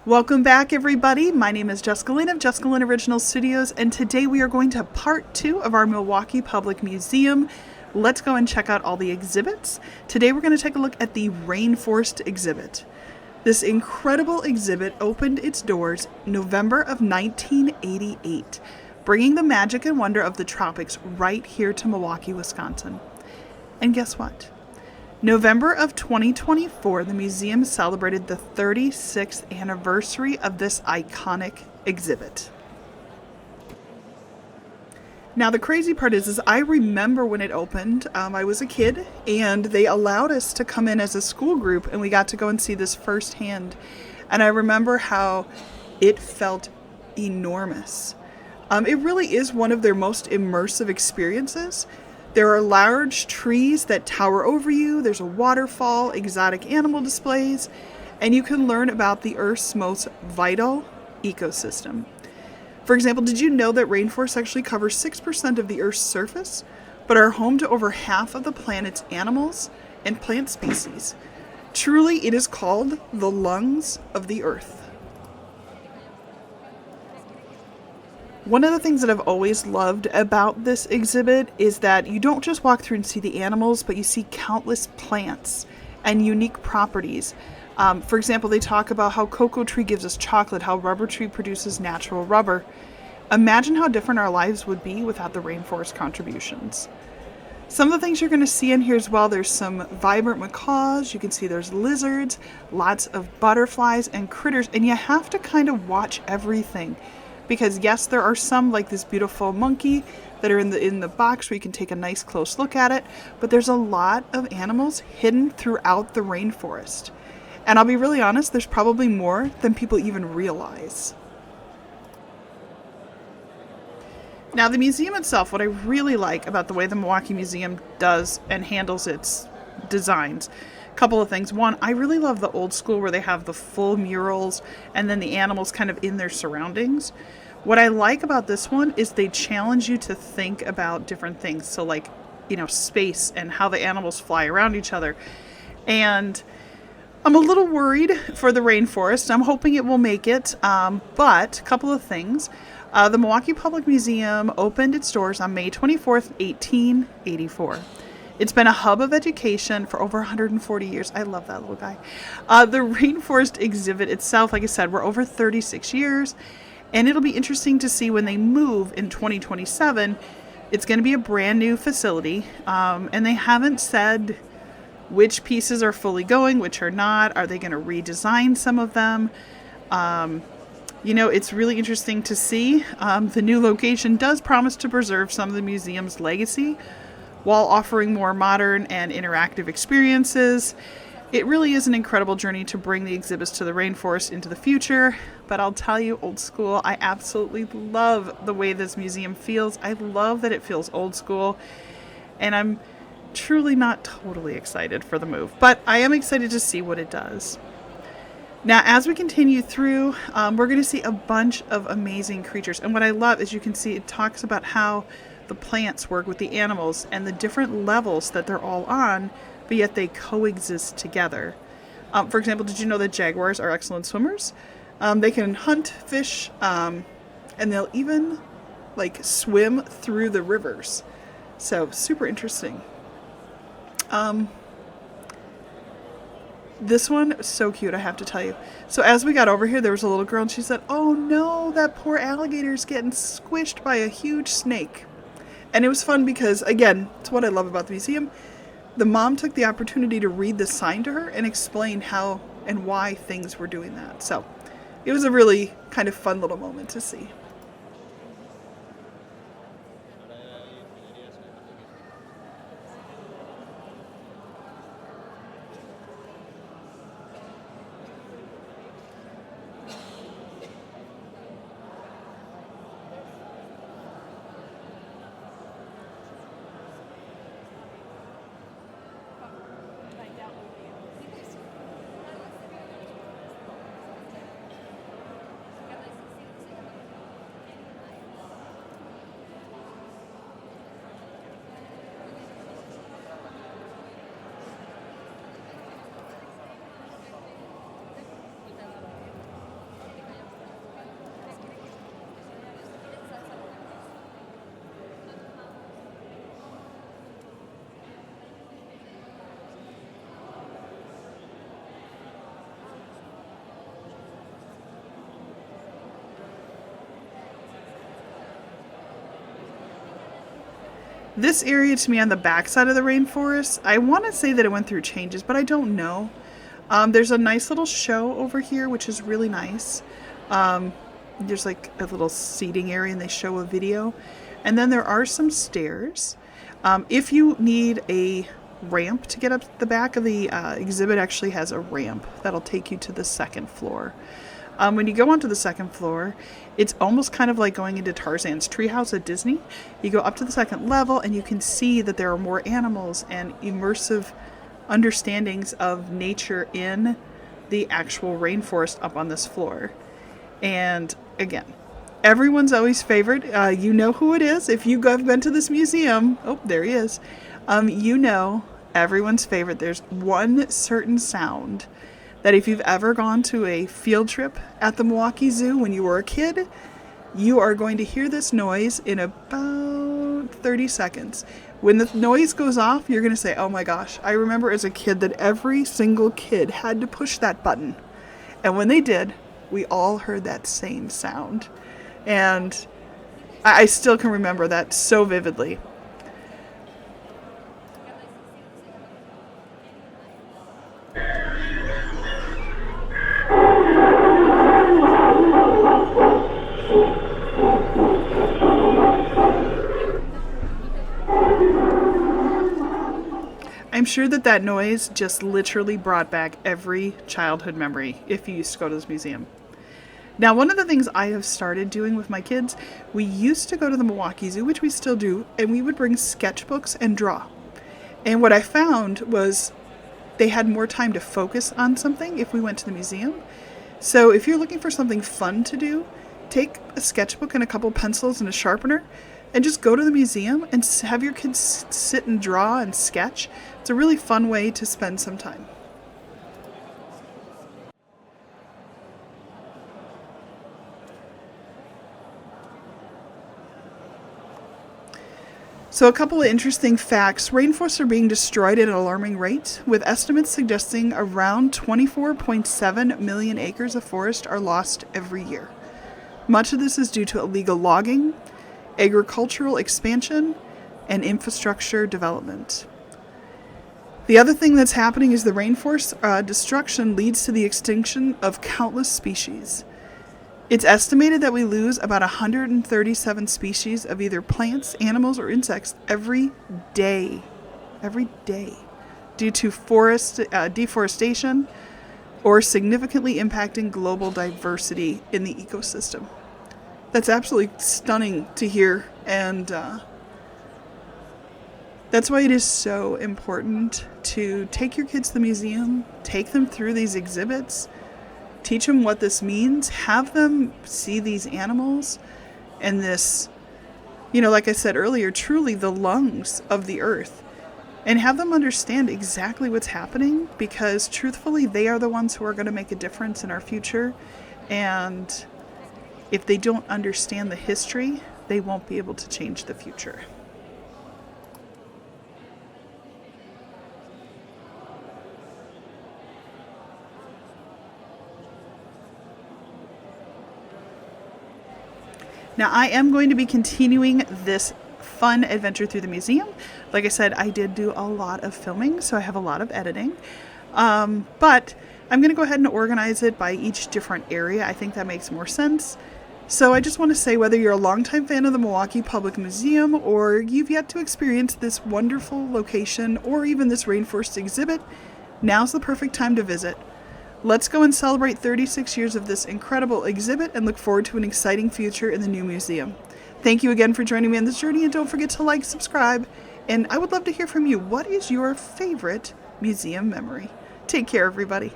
Welcome back, everybody. My name is Jessica Lynn of JessicaLynnOriginal Studios, and today we are going to part 2 of our Milwaukee Public Museum. Let's go and check out all the exhibits. Today we're going to take a look at the Rainforest exhibit. This incredible exhibit opened its doors November of 1988, bringing the magic and wonder of the tropics right here to Milwaukee, Wisconsin. And guess what? November of 2024, the museum celebrated the 36th anniversary of this iconic exhibit. Now, the crazy part is I remember when it opened. I was a kid, and they allowed us to come in as a school group, and we got to go and see this firsthand. And I remember how it felt enormous. It really is one of their most immersive experiences. There are large trees that tower over you, there's a waterfall, exotic animal displays, and you can learn about the Earth's most vital ecosystem. For example, did you know that rainforests actually cover 6% of the Earth's surface, but are home to over half of the planet's animals and plant species? Truly, it is called the lungs of the Earth. One of the things that I've always loved about this exhibit is that you don't just walk through and see the animals, but you see countless plants and unique properties. For example, they talk about how cocoa tree gives us chocolate, how rubber tree produces natural rubber. Imagine how different our lives would be without the rainforest contributions. Some of the things you're going to see in here as well, there's some vibrant macaws, you can see there's lizards, lots of butterflies and critters, and you have to kind of watch everything. Because yes, there are some like this beautiful monkey that are in the box where you can take a nice close look at it, but there's a lot of animals hidden throughout the rainforest. And I'll be really honest, there's probably more than people even realize. Now, the museum itself, what I really like about the way the Milwaukee Museum does and handles its designs, couple of things. One, I really love the old school where they have the full murals and then the animals kind of in their surroundings. What I like about this one is they challenge you to think about different things. So like, space and how the animals fly around each other. And I'm a little worried for the rainforest. I'm hoping it will make it. But a couple of things. The Milwaukee Public Museum opened its doors on May 24th, 1884. It's been a hub of education for over 140 years. I love that little guy. The Rainforest exhibit itself, like I said, we're over 36 years. And it'll be interesting to see when they move in 2027. It's going to be a brand new facility. And they haven't said which pieces are fully going, which are not. Are they going to redesign some of them? It's really interesting to see. The new location does promise to preserve some of the museum's legacy, while offering more modern and interactive experiences. It really is an incredible journey to bring the exhibits to the rainforest into the future. But I'll tell you, old school, I absolutely love the way this museum feels. I love that it feels old school. And I'm truly not totally excited for the move. But I am excited to see what it does. Now, as we continue through, we're going to see a bunch of amazing creatures. And what I love is you can see it talks about how the plants work with the animals and the different levels that they're all on, but yet they coexist together. For example, did you know that jaguars are excellent swimmers? They can hunt, fish, and they'll even swim through the rivers. So super interesting. This one is so cute, I have to tell you. So as we got over here, there was a little girl and she said, "Oh no, that poor alligator's getting squished by a huge snake." And it was fun because, again, it's what I love about the museum. The mom took the opportunity to read the sign to her and explain how and why things were doing that. So it was a really kind of fun little moment to see. This area to me on the backside of the rainforest, I want to say that it went through changes, but I don't know. There's a nice little show over here, which is really nice. There's like a little seating area and they show a video. And then there are some stairs. If you need a ramp to get up the back of the exhibit, actually has a ramp that'll take you to the second floor. When you go onto the second floor, it's almost kind of like going into Tarzan's treehouse at Disney. You go up to the second level and you can see that there are more animals and immersive understandings of nature in the actual rainforest up on this floor. And again, everyone's always favorite. You know who it is. If you have been to this museum, oh, there he is. You know everyone's favorite. There's one certain sound that if you've ever gone to a field trip at the Milwaukee Zoo when you were a kid, you are going to hear this noise in about 30 seconds. When the noise goes off, you're going to say, oh my gosh, I remember as a kid that every single kid had to push that button. And when they did, we all heard that same sound. And I still can remember that so vividly. I'm sure that noise just literally brought back every childhood memory if you used to go to this museum. Now, one of the things I have started doing with my kids, we used to go to the Milwaukee Zoo, which we still do, and we would bring sketchbooks and draw. And what I found was they had more time to focus on something if we went to the museum. So if you're looking for something fun to do, take a sketchbook and a couple pencils and a sharpener and just go to the museum and have your kids sit and draw and sketch. It's a really fun way to spend some time. So a couple of interesting facts. Rainforests are being destroyed at an alarming rate, with estimates suggesting around 24.7 million acres of forest are lost every year. Much of this is due to illegal logging, agricultural expansion, and infrastructure development. The other thing that's happening is the rainforest destruction leads to the extinction of countless species. It's estimated that we lose about 137 species of either plants, animals, or insects every day, due to forest deforestation or significantly impacting global diversity in the ecosystem. That's absolutely stunning to hear, and that's why it is so important to take your kids to the museum, take them through these exhibits, teach them what this means, have them see these animals and this, like I said earlier, truly the lungs of the earth, and have them understand exactly what's happening, because truthfully, they are the ones who are going to make a difference in our future. And if they don't understand the history, they won't be able to change the future. Now, I am going to be continuing this fun adventure through the museum. Like I said, I did do a lot of filming, so I have a lot of editing. But I'm going to go ahead and organize it by each different area. I think that makes more sense. So I just want to say, whether you're a longtime fan of the Milwaukee Public Museum or you've yet to experience this wonderful location or even this rainforest exhibit, now's the perfect time to visit. Let's go and celebrate 36 years of this incredible exhibit and look forward to an exciting future in the new museum. Thank you again for joining me on this journey, and don't forget to like, subscribe, and I would love to hear from you. What is your favorite museum memory? Take care, everybody.